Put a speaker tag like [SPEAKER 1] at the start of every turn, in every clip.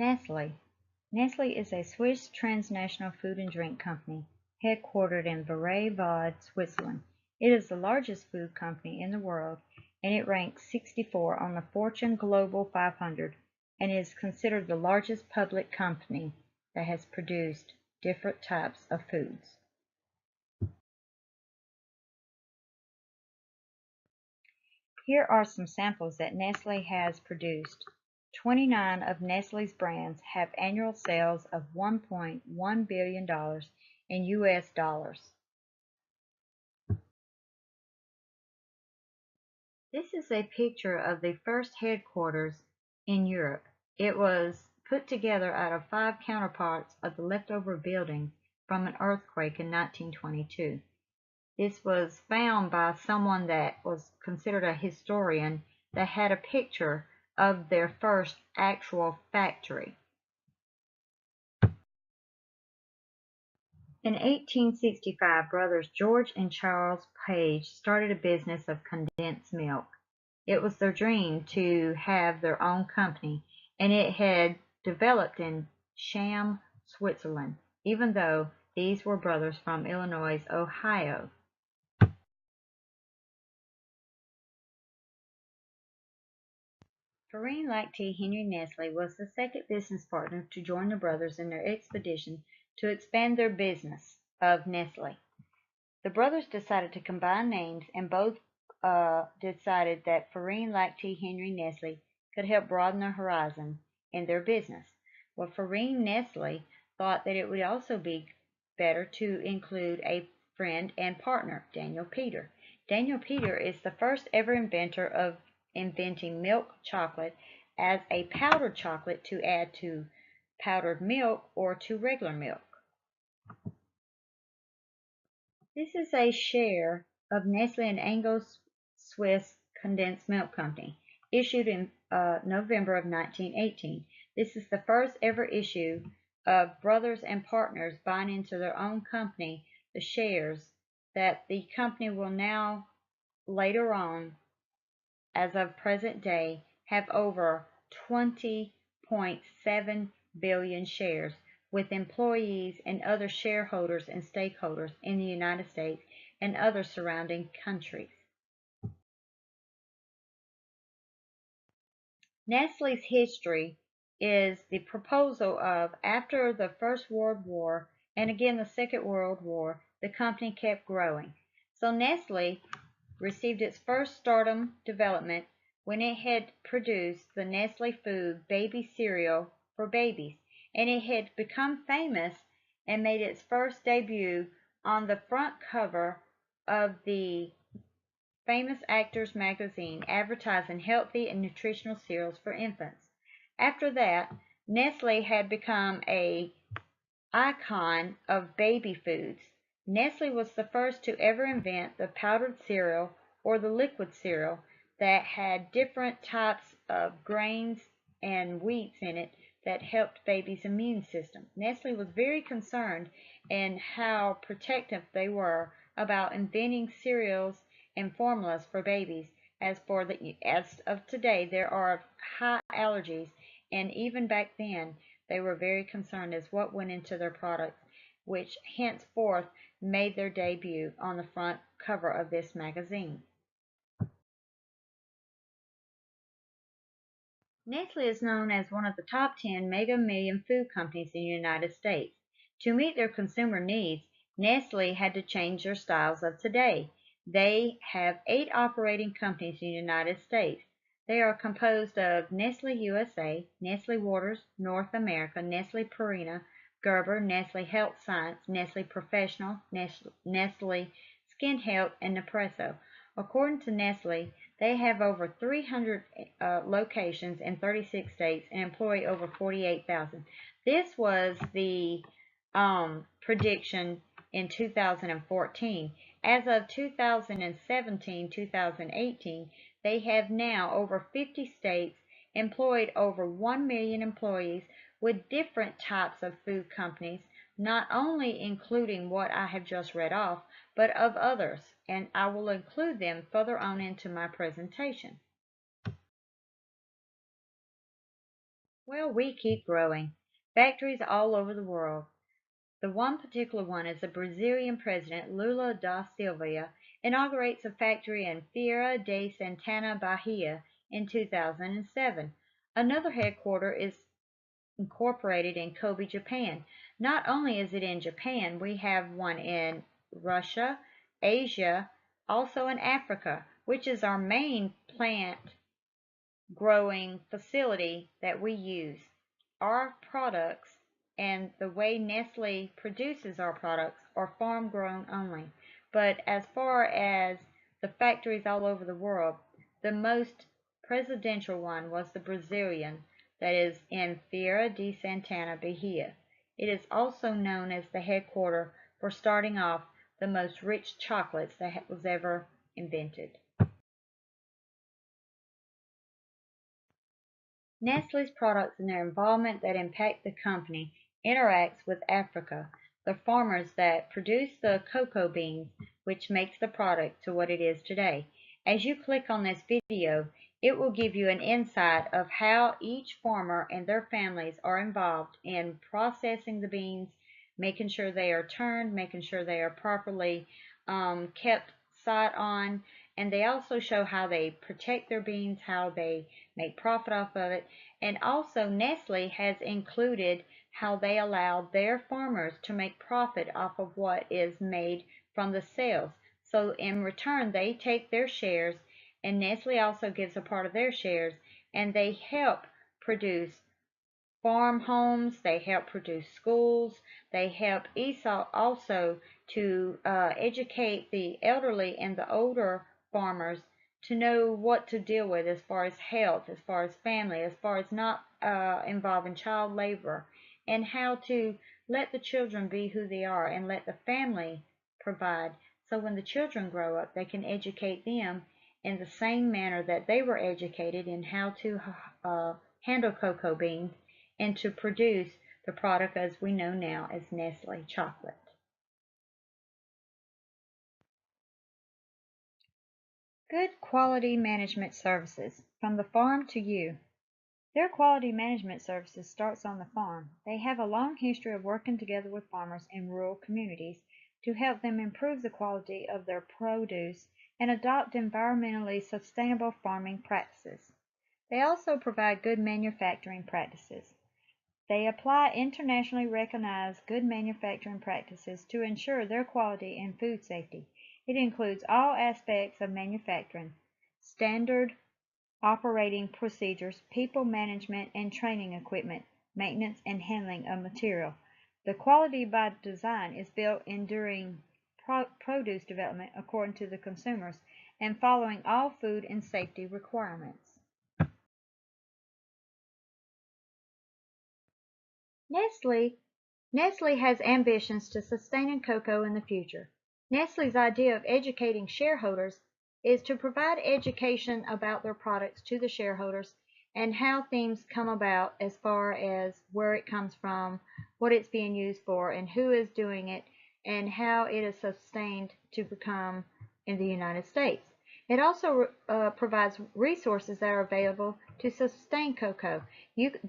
[SPEAKER 1] Nestle. Nestle is a Swiss transnational food and drink company headquartered in Bray-Vaud, Switzerland. It is the largest food company in the world, and it ranks 64 on the Fortune Global 500 and is considered the largest public company that has produced different types of foods. Here are some samples that Nestle has produced. 29 of Nestle's brands have annual sales of $1.1 billion in US dollars. This is a picture of the first headquarters in Europe. It was put together out of 5 counterparts of the leftover building from an earthquake in 1922. This was found by someone that was considered a historian that had a picture of their first actual factory. In 1865, brothers George and Charles Page started a business of condensed milk. It was their dream to have their own company, and it had developed in Cham, Switzerland, even though these were brothers from Illinois, Ohio. Farine Lactee Henry Nestle was the second business partner to join the brothers in their expedition to expand their business of Nestle. The brothers decided to combine names, and both decided that Farine Lactee Henry Nestle could help broaden their horizon in their business. Well, Farine Nestle thought that it would also be better to include a friend and partner, Daniel Peter. Daniel Peter is the first ever inventor of inventing milk chocolate as a powdered chocolate to add to powdered milk or to regular milk. This is a share of Nestle and Anglo-Swiss Condensed Milk Company, issued in November of 1918. This is the first ever issue of brothers and partners buying into their own company the shares that the company will now, later on, as of present day, have over 20.7 billion shares, with employees and other shareholders and stakeholders in the United States and other surrounding countries. Nestle's history is the proposal of, after the First World War and again the Second World War, the company kept growing. So Nestle received its first stardom development when it had produced the Nestle Food baby cereal for babies, and it had become famous and made its first debut on the front cover of the Famous Actors magazine, advertising healthy and nutritional cereals for infants. After that, Nestle had become an icon of baby foods. Nestle was the first to ever invent the powdered cereal or the liquid cereal that had different types of grains and wheats in it that helped babies' immune system. Nestle was very concerned in how protective they were about inventing cereals and formulas for babies. As of today, there are high allergies, and even back then, they were very concerned as what went into their products, which henceforth made their debut on the front cover of this magazine. Nestle is known as one of the top 10 mega million food companies in the United States. To meet their consumer needs, Nestle had to change their styles of today. They have 8 operating companies in the United States. They are composed of Nestle USA, Nestle Waters North America, Nestle Purina, Gerber, Nestle Health Science, Nestle Professional, Nestle Skin Health, and Nespresso. According to Nestle, they have over 300 locations in 36 states and employ over 48,000. This was the prediction in 2014. As of 2017-2018, they have now over 50 states, employed over 1 million employees with different types of food companies, not only including what I have just read off, but of others, and I will include them further on into my presentation. Well, we keep growing. Factories all over the world. The one particular one is the Brazilian president Lula da Silva inaugurates a factory in Feira de Santana, Bahia in 2007. Another headquarter is incorporated in Kobe, Japan. Not only is it in Japan, we have one in Russia, Asia, also in Africa, which is our main plant growing facility that we use. Our products and the way Nestle produces our products are farm grown only. But as far as the factories all over the world, the most presidential one was the Brazilian that is in Feira de Santana, Bahia. It is also known as the headquarters for starting off the most rich chocolates that was ever invented. Nestle's products and their involvement that impact the company interacts with Africa, the farmers that produce the cocoa beans, which makes the product to what it is today. As you click on this video, it will give you an insight of how each farmer and their families are involved in processing the beans, making sure they are turned, making sure they are properly kept sight on, and they also show how they protect their beans, how they make profit off of it. And also Nestle has included how they allow their farmers to make profit off of what is made from the sales. So in return, they take their shares, and Nestle also gives a part of their shares, and they help produce farm homes, they help produce schools, they help ESOL also to educate the elderly and the older farmers to know what to deal with as far as health, as far as family, as far as not involving child labor, and how to let the children be who they are and let the family provide. So when the children grow up, they can educate them in the same manner that they were educated in how to handle cocoa beans and to produce the product as we know now as Nestle chocolate. Good quality management services from the farm to you. Their quality management services starts on the farm. They have a long history of working together with farmers in rural communities to help them improve the quality of their produce and adopt environmentally sustainable farming practices. They also provide good manufacturing practices. They apply internationally recognized good manufacturing practices to ensure their quality and food safety. It includes all aspects of manufacturing, standard operating procedures, people management and training equipment, maintenance and handling of material. The quality by design is built enduring produce development according to the consumers and following all food and safety requirements. Nestle Nestle has ambitions to sustain cocoa in the future. Nestle's idea of educating shareholders is to provide education about their products to the shareholders and how things come about as far as where it comes from, what it's being used for, and who is doing it, and how it is sustained to become in the United States. It also provides resources that are available to sustain cocoa.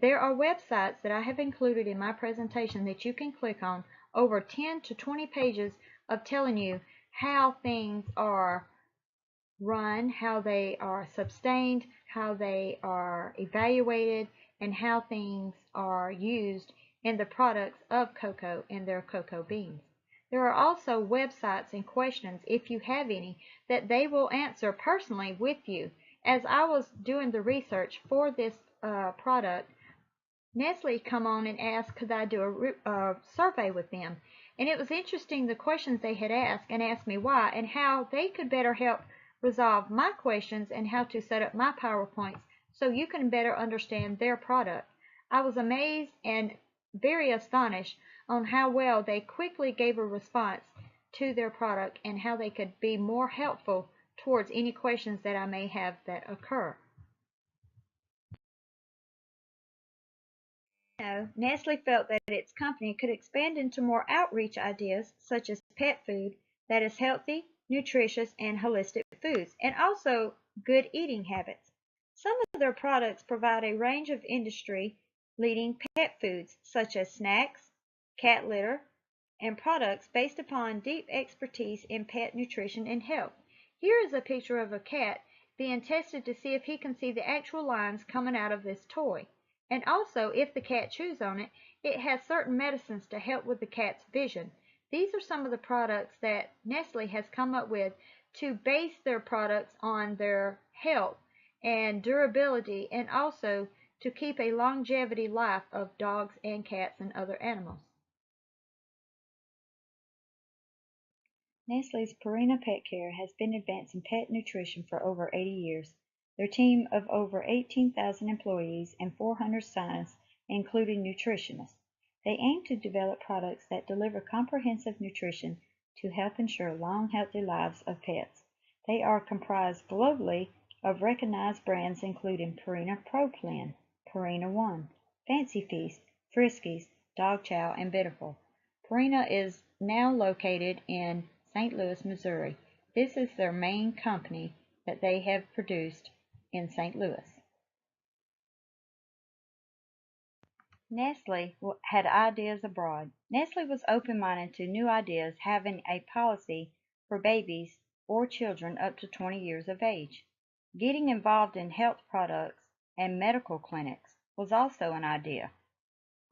[SPEAKER 1] There are websites that I have included in my presentation that you can click on, over 10 to 20 pages of telling you how things are run, how they are sustained, how they are evaluated, and how things are used in the products of cocoa and their cocoa beans. There are also websites and questions, if you have any, that they will answer personally with you. As I was doing the research for this product, Nestle come on and asked could I do a survey with them. And it was interesting the questions they had asked and asked me why and how they could better help resolve my questions and how to set up my PowerPoints so you can better understand their product. I was amazed and very astonished on how well they quickly gave a response to their product and how they could be more helpful towards any questions that I may have that occur. Nestle felt that its company could expand into more outreach ideas such as pet food that is healthy, nutritious, and holistic foods, and also good eating habits. Some of their products provide a range of industry leading pet foods such as snacks, cat litter, and products based upon deep expertise in pet nutrition and health. Here is a picture of a cat being tested to see if he can see the actual lines coming out of this toy. And also, if the cat chews on it, it has certain medicines to help with the cat's vision. These are some of the products that Nestle has come up with to base their products on their health and durability, and also to keep a longevity life of dogs and cats and other animals. Nestle's Purina Pet Care has been advancing pet nutrition for over 80 years. Their team of over 18,000 employees and 400 scientists, including nutritionists. They aim to develop products that deliver comprehensive nutrition to help ensure long, healthy lives of pets. They are comprised globally of recognized brands including Purina Pro Plan, Purina One, Fancy Feast, Friskies, Dog Chow, and Beautiful. Purina is now located in St. Louis, Missouri. This is their main company that they have produced in St. Louis. Nestle had ideas abroad. Nestle was open-minded to new ideas, having a policy for babies or children up to 20 years of age. Getting involved in health products and medical clinics was also an idea.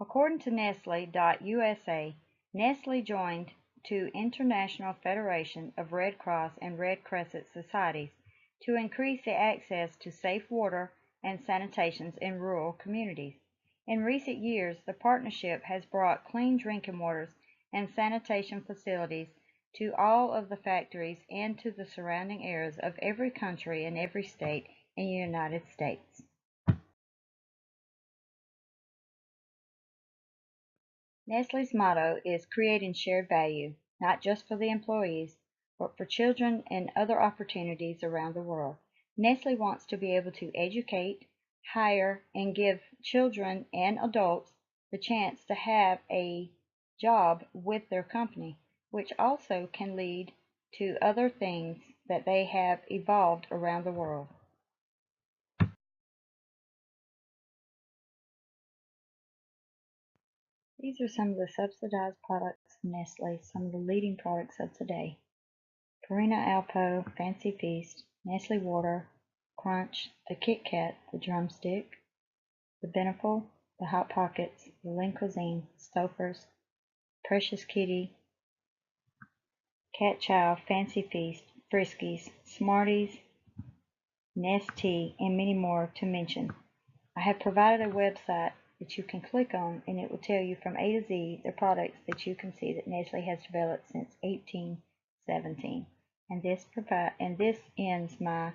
[SPEAKER 1] According to Nestle.USA, Nestle joined to International Federation of Red Cross and Red Crescent Societies to increase the access to safe water and sanitation in rural communities. In recent years, the partnership has brought clean drinking waters and sanitation facilities to all of the factories and to the surrounding areas of every country and every state in the United States. Nestle's motto is creating shared value, not just for the employees, but for children and other opportunities around the world. Nestle wants to be able to educate, hire, and give children and adults the chance to have a job with their company, which also can lead to other things that they have evolved around the world. These are some of the subsidized products of Nestle, some of the leading products of today. Purina Alpo, Fancy Feast, Nestle Water, Crunch, the Kit Kat, the Drumstick, the Beneful, the Hot Pockets, the Lean Cuisine, Stouffer's, Precious Kitty, Cat Chow, Fancy Feast, Friskies, Smarties, Nestea, and many more to mention. I have provided a website that you can click on, and it will tell you from A to Z the products that you can see that Nestle has developed since 1817. And this ends my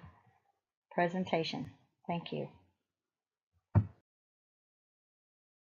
[SPEAKER 1] presentation. Thank you.